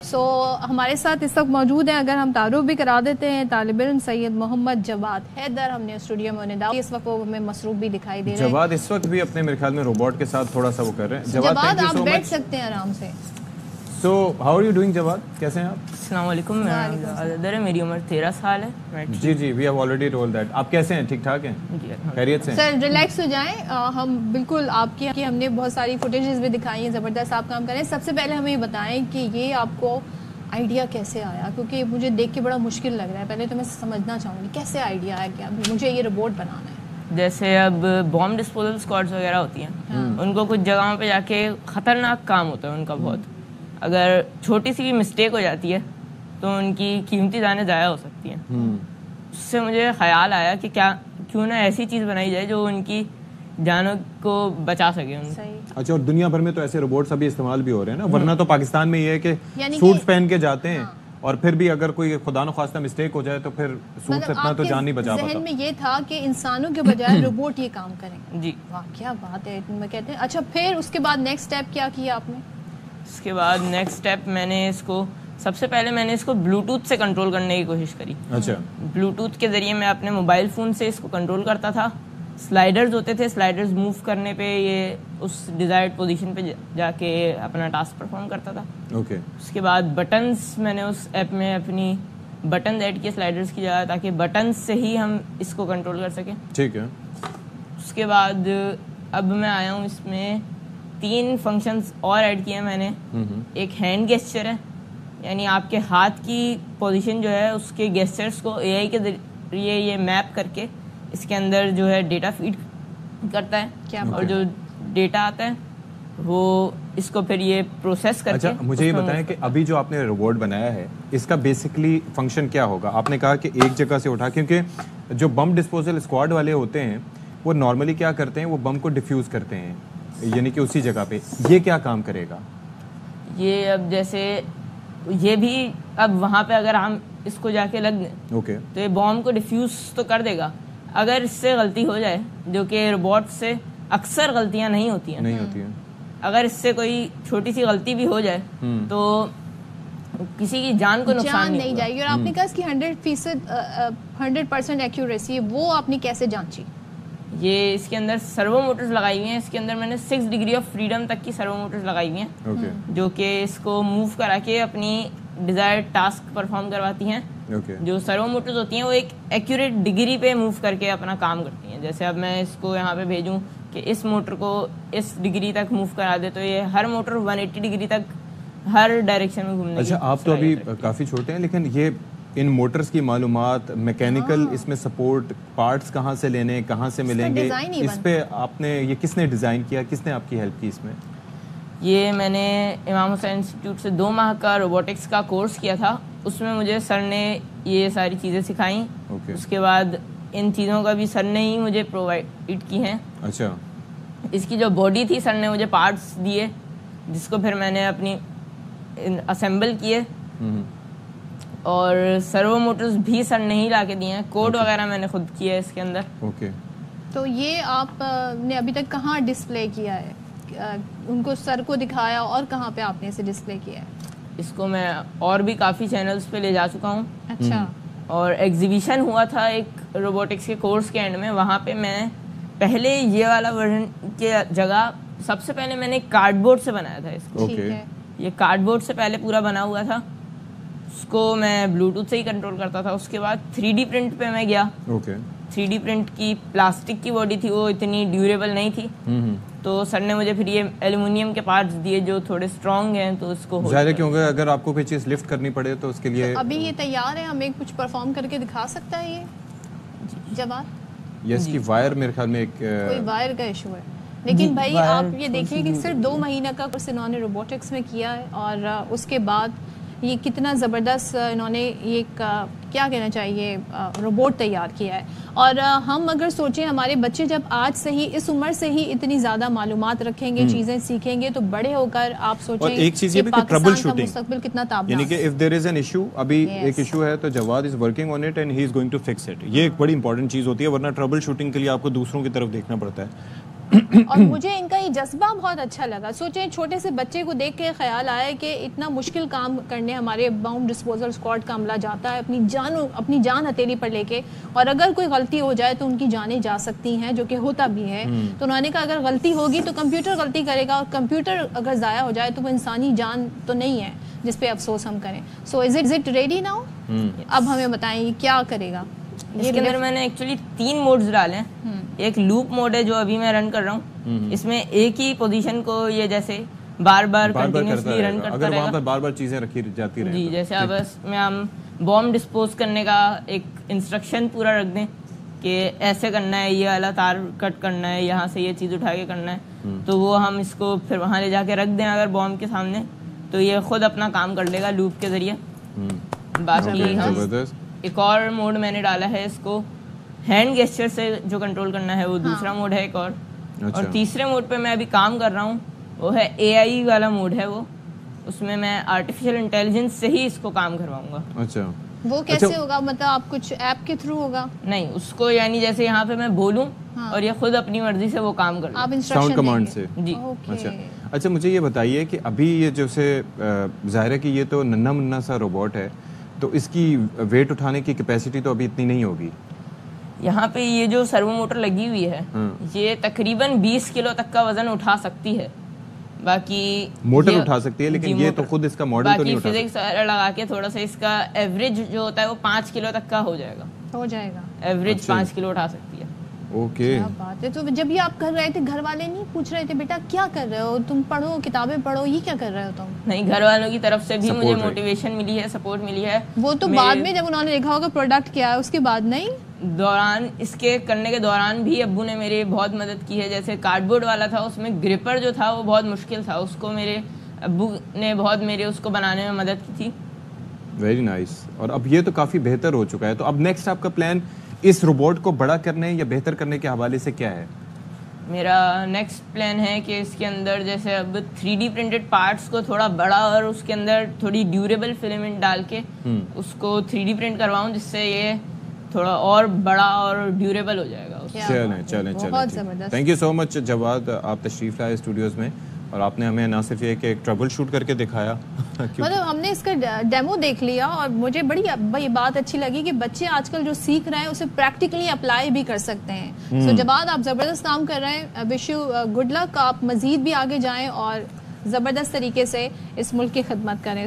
سو ہمارے ساتھ اس وقت موجود ہیں, اگر ہم تعارف بھی کرا دیتے ہیں, طالب علم سید محمد جواد حیدر. ہم نے اسٹوڈیو میں انہیں دعوت, اس وقت وہ ہمیں مصروف بھی دکھائی دے رہے ہیں. جواد اس وقت بھی اپنے میرے خیال میں روبوٹ کے ساتھ تھوڑا سا وہ کر رہے ہیں. جواد آپ بیٹھ سکتے ہیں آرام سے. So how are you doing Jawad, کیسے ہیں آپ؟ السلام علیکم, میری عمر 13 سال ہے. جی جی we have already told that. آپ کیسے ہیں, ٹھیک ٹھاک ہیں, خیریت سے ہیں؟ سر ریلیکس ہو جائیں, ہم بالکل آپ کی ہم نے بہت ساری فوٹیجز بھی دکھائی ہیں, زبردست آپ کام کریں. سب سے پہلے ہمیں یہ بتائیں کہ یہ آپ کو آئیڈیا کیسے آیا, کیونکہ مجھے دیکھ کے بڑا مشکل لگ رہا ہے. پہلے تو میں سمجھنا چاہوں گی کیسے آئیڈیا آیا کہ مجھے یہ روبوٹ بنانا ہے. جیسے اب بام ڈسپوزل اسکواڈز وغیرہ ہوتی ہیں, ان کو کچھ جگہوں پہ جا کے خطرناک کام ہوتا ہے ان کا بہت. اگر چھوٹی سی بھی مسٹیک ہو جاتی ہے تو ان کی قیمتی جانیں ضائع ہو سکتی ہیں. اس سے مجھے خیال آیا کہ کیوں نہ ایسی چیز بنائی جائے جو ان کی جانوں کو بچا سکے. اچھا, اور دنیا بھر میں تو ایسے روبوٹس ابھی استعمال بھی ہو رہے ہیں نا, ورنہ تو پاکستان میں یہ ہے کہ سوٹس پہن کے جاتے ہیں اور پھر بھی اگر کوئی خدا نخواستہ مسٹیک ہو جائے تو پھر سوٹ اتنا تو جان نہیں بچا پاتا. ذہن میں یہ تھا کہ انسانوں کے بجائے روبوٹ یہ کام کریں. جی واہ کیا بات ہے, میں کہتے ہیں. اچھا پھر اس کے بعد نیکسٹ اسٹیپ کیا کیا آپ نے؟ اس کے بعد نیکسٹ اسٹیپ میں نے اس کو سب سے پہلے میں نے اس کو بلوٹوتھ سے کنٹرول کرنے کی کوشش کری. اچھا, بلوٹوتھ کے ذریعے میں اپنے موبائل فون سے اس کو کنٹرول کرتا تھا. سلائیڈرز ہوتے تھے, سلائیڈرز موو کرنے پہ یہ اس ڈیزائرڈ پوزیشن پہ جا کے اپنا ٹاسک پرفارم کرتا تھا. اوکے. اس کے بعد بٹنز میں نے اس ایپ میں اپنی بٹنز ایڈ کیے سلائیڈرز کی جگہ, تاکہ بٹنز سے ہی ہم اس کو کنٹرول کر سکیں. ٹھیک ہے. اس کے بعد اب میں آیا ہوں, اس میں 3 فنکشنز اور ایڈ کیے ہیں میں نے. ایک ہینڈ گیسچر ہے, یعنی آپ کے ہاتھ کی پوزیشن جو ہے اس کے گیسچرز کو اے آئی کے ذریعے یہ میپ کر کے اس کے اندر جو ہے ڈیٹا فیڈ کرتا ہے, اور جو ڈیٹا آتا ہے وہ اس کو پھر یہ پروسیس کر کے. اچھا مجھے یہ بتائیں کہ ابھی جو آپ نے روبوٹ بنایا ہے اس کا بیسکلی فنکشن کیا ہوگا؟ آپ نے کہا کہ ایک جگہ سے اٹھا, کیونکہ جو بم ڈسپوزل اسکواڈ والے ہوتے ہیں وہ نارملی کیا کرتے ہیں, وہ بم کو ڈیفیوز کرتے ہیں, یعنی کہ اسی جگہ پہ. یہ کیا کام کرے گا؟ یہ اب جیسے یہ بھی اب وہاں پہ اگر ہم اس کو جا کے لگ دیں اوکے تو یہ بام کو ڈیفیوز تو کر دے گا. اگر اس سے غلطی ہو جائے, جو کہ روبوٹ سے اکثر غلطیاں نہیں ہوتی ہیں, اگر اس سے کوئی چھوٹی سی غلطی بھی ہو جائے تو کسی کی جان کو نقصان نہیں جائے گی. اور آپ نے کہا اس کی 100% ایکیوریسی, وہ آپ نے کیسے جانچی؟ یہ اس کے اندر سرو موٹرز لگائی ہوئی ہیں. اس کے اندر میں نے 6 ڈگری آف فریڈم تک کی سرو موٹرز لگائی ہوئی ہیں, جو کہ اس کو موو کرا کے اپنی ڈیزائرڈ ٹاسک پرفارم کرواتی ہیں. جو سرو موٹرز ہوتی ہیں وہ ایک ایکوریٹ ڈگری پہ موو کر کے اپنا کام کرتی ہیں. جیسے اب میں اس کو یہاں پہ بھیجوں کہ اس موٹر کو اس ڈگری تک موو کرا دے, تو یہ ہر موٹر 180 ڈگری تک ہر ڈائریکشن میں گھومنے. اچھا آپ تو ابھی کافی چھوٹے ہیں, لیکن یہ ان موٹرز کی معلومات, میکینیکل اس میں سپورٹ, پارٹس کہاں سے لینے, کہاں سے ملیں گے, اس پہ آپ نے یہ کس نے ڈیزائن کیا, کس نے آپ کی ہیلپ کی اس میں؟ یہ میں نے امام حسین انسٹیٹیوٹ سے 2 ماہ کا روبوٹکس کا کورس کیا تھا. اس میں مجھے سر نے یہ ساری چیزیں سکھائیں. اس کے بعد ان چیزوں کا بھی سر نے ہی مجھے پرووائڈ کی ہیں. اچھا. اس کی جو باڈی تھی سر نے مجھے پارٹس دیے, جس کو پھر میں نے اپنی اسمبل کیے, اور سرو موٹرز بھی سر نے ہی لا کے دیے ہیں. کوڈ وغیرہ میں نے خود کیا ہے اس کے اندر. اوکے. تو یہ آپ نے ابھی تک کہاں ڈسپلے کیا ہے؟ ان کو سر کو دکھایا, اور کہاں پہ آپ نے اسے ڈسپلے کیا ہے؟ اس کو میں اور بھی کافی چینلز پہ لے جا چکا ہوں. اچھا. اور ایگزیبیشن ہوا تھا ایک روبوٹکس کے کورس کے اینڈ میں, وہاں پہ میں پہلے یہ والا ورژن کی جگہ سب سے پہلے میں نے کارڈ بورڈ سے بنایا تھا اس کو. یہ کارڈ بورڈ سے پہلے پورا بنا ہوا تھا, اس کو میں بلوٹوتھ سے ہی کنٹرول کرتا تھا. اس کے بعد 3D پرنٹ پہ میں گیا. 3D پرنٹ کی پلاسٹک کی باڈی تھی, وہ اتنی ڈیوریبل نہیں تھی, تو سر نے مجھے پھر یہ ایلومینیم کے پارٹس دیے جو تھوڑے اسٹرانگ ہیں, تو اس کو ظاہر ہے کیونکہ اگر آپ کو کوئی چیز لفٹ کرنی پڑے تو اس کے لیے. ابھی یہ تیار ہے, ہمیں کچھ پرفارم کر کے دکھا سکتا ہے یہ جواد؟ اس کی وائر میرے خیال میں کوئی وائر کا ایشو ہے, لیکن بھائی آپ یہ دیکھیں کہ صرف 2 مہینہ کا کورس انہوں نے روبوٹکس میں کیا ہے, اور اس کے بعد یہ کتنا زبردست انہوں نے یہ کیا کہنا چاہیے روبوٹ تیار کیا ہے. اور ہم اگر سوچیں ہمارے بچے جب آج سے ہی اس عمر سے ہی اتنی زیادہ معلومات رکھیں گے, چیزیں سیکھیں گے, تو بڑے ہو کر آپ سوچیں ایک چیز یہ بھی کہ ٹربل شوٹنگ مستقبل کتنا تابناک, یعنی کہ if there is an issue, ابھی ایک ایشو ہے تو Jawad is working on it and he is going to fix it. یہ ایک بڑی انپورٹنٹ چیز ہوتی ہے, ورنہ ٹربل شوٹنگ کے لیے آپ کو دوسروں کی طرف دیکھنا پڑتا ہے. اور مجھے ان کا یہ جذبہ بہت اچھا لگا. سوچیں چھوٹے سے بچے کو دیکھ کے خیال آیا کہ اتنا مشکل کام کرنے ہمارے بم ڈسپوزل اسکواڈ کا عملہ جاتا ہے اپنی جان ہتھیلی پر لے کے, اور اگر کوئی غلطی ہو جائے تو ان کی جانیں جا سکتی ہیں, جو کہ ہوتا بھی ہے. تو انہوں نے کہا اگر غلطی ہوگی تو کمپیوٹر غلطی کرے گا, اور کمپیوٹر اگر ضائع ہو جائے تو وہ انسانی جان تو نہیں ہے جس پہ افسوس ہم کریں. سو از اٹ ریڈی ناؤ؟ اب ہمیں بتائیں یہ کیا کرے گا. اس کے اندر میں نے ایکچولی 3 موڈز ڈالے ہیں. ایک لوپ موڈ ہے جو ابھی میں رن کر رہا ہوں, اس میں ایک ہی پوزیشن کو یہ جیسے بار بار کنٹینیوسلی رن کرتا اگر وہاں پر بار بار چیزیں رکھی جاتی رہیں. جی, جیسے اب اس میں ہم بام ڈسپوز کرنے کا ایک انسٹرکشن پورا رکھ دیں کہ ایسے کرنا ہے, یہ والا تار کٹ کرنا ہے, یہاں سے یہ چیز اٹھا کے کرنا ہے, تو وہ ہم اس کو پھر وہاں لے جا کے رکھ دیں اگر بام کے سامنے, تو یہ خود اپنا کام کر لے گا لوپ کے ذریعے. باقی ہم ایک اور موڈ میں نے ڈالا ہے, اس کو ہینڈ گیسچر سے جو کنٹرول کرنا ہے وہ دوسرا موڈ ہے ایک اور. اور تیسرے موڈ پہ میں ابھی کام کر رہا ہوں, وہ ہے اے آئی والا موڈ ہے وہ. اس میں میں آرٹیفیشیل انٹیلیجنس سے ہی اس کو کام کرواؤں گا. اچھا, وہ کیسے ہوگا؟ مطلب آپ کچھ ایپ کے تھرو ہوگا؟ نہیں, اس کو یعنی جیسے یہاں پہ میں بولوں اور یہ خود اپنی مرضی سے وہ کام کر آپ ساؤنڈ کمانڈ سے. جی. اچھا مجھے یہ بتائیے کہ ابھی یہ جو سے ظاہر ہے کہ یہ تو ننھا منھا سا روبوٹ ہے, تو اس کی ویٹ اٹھانے کی کیپیسٹی تو ابھی اتنی نہیں ہوگی. یہاں پہ یہ جو سرو موٹر لگی ہوئی ہے یہ تقریباً 20 کلو تک کا وزن اٹھا سکتی ہے. باقی موٹر اٹھا سکتی ہے, لیکن یہ تو خود اس کا ماڈل تو نہیں اٹھا سکتی. فزکس لگا کے تھوڑا سا اس کا ایوریج جو ہوتا ہے وہ 5 کلو تک کا ہو جائے گا. ایوریج 5 کلو اٹھا سکتی ہے. اوکے, کیا بات ہے. تو جب یہ آپ کر رہے تھے گھر والے نہیں پوچھ رہے تھے بیٹا کیا کر رہے ہو تم, پڑھو کتابیں پڑھو, یہ کیا کر رہے ہو تم؟ نہیں, گھر والوں کی طرف سے بھی مجھے موٹیویشن ملی ہے, سپورٹ ملی ہے. وہ تو بعد میں جب انہوں نے دیکھا ہوگا پروڈکٹ کیا ہے اس کے بعد. نہیں, دوران اس کے کرنے کے دوران بھی ابو نے میری بہت مدد کی ہے. جیسے کارڈ بورڈ والا تھا, اس میں گرپر جو تھا وہ بہت مشکل تھا, اس کو میرے ابو نے بہت میرے اس کو بنانے میں مدد کی تھی. Very nice. اور اب یہ تو کافی بہتر ہو چکا ہے, تو اب نیکسٹ آپ کا پلان اس روبوٹ کو بڑا کرنے یا بہتر کرنے کے حوالے سے کیا ہے؟ میرا نیکسٹ پلان ہے کہ اس کے اندر جیسے اب 3D پرنٹڈ پارٹس کو تھوڑا بڑا اور اس کے اندر تھوڑی ڈیوریبل فلمنٹ ڈال کے اس کو 3D پرنٹ کرواؤں, جس سے یہ تھوڑا اور بڑا اور ڈیوریبل ہو جائے گا. چلیں. تھینک یو سو مچ جواد, آپ تشریف لائے اسٹوڈیوز میں, اور آپ نے ہمیں نہ صرف یہ کہ ایک ٹربل شوٹ کر کے دکھایا, مطلب ہم نے اس کا ڈیمو دیکھ لیا, اور مجھے بڑی بات اچھی لگی کہ بچے آج کل جو سیکھ رہے ہیں اسے پریکٹیکلی اپلائی بھی کر سکتے ہیں. سو جواد آپ زبردست کام کر رہے ہیں, وش یو گڈ لک, آپ مزید بھی آگے جائیں اور زبردست طریقے سے اس ملک کی خدمت کریں.